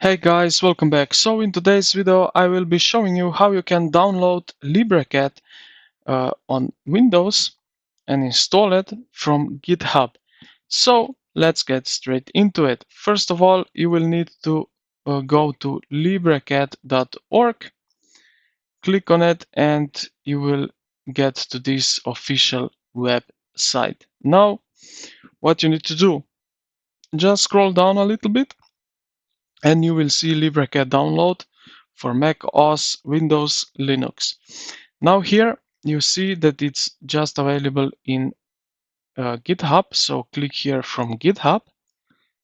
Hey guys, welcome back. So in today's video I will be showing you how you can download LibreCAD on Windows and install it from GitHub. So let's get straight into it. First of all, you will need to go to LibreCAD.org, click on it, and you will get to this official website. Now what you need to do, just scroll down a little bit and you will see LibreCAD download for Mac OS, Windows, Linux. Now here you see that it's just available in GitHub, so click here from GitHub,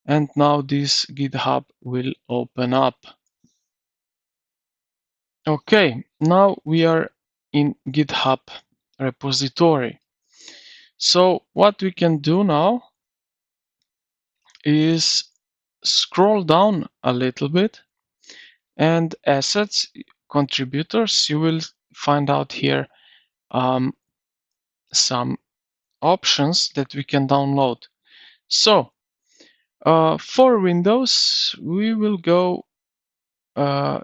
and now this GitHub will open up. Okay, now we are in GitHub repository. So what we can do now is scroll down a little bit, and assets, contributors, you will find out here some options that we can download. So for Windows, we will go,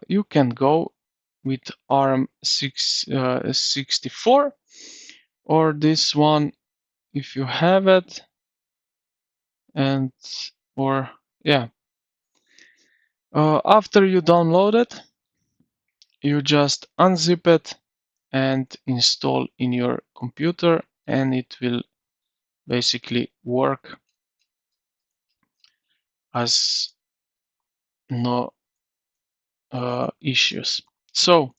you can go with ARM64 or this one if you have it, and or yeah. After you download it, you just unzip it and install in your computer, and it will basically work as no issues. So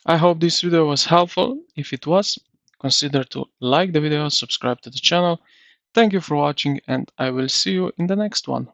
I hope this video was helpful. If it was, consider to like the video, subscribe to the channel. Thank you for watching, and I will see you in the next one.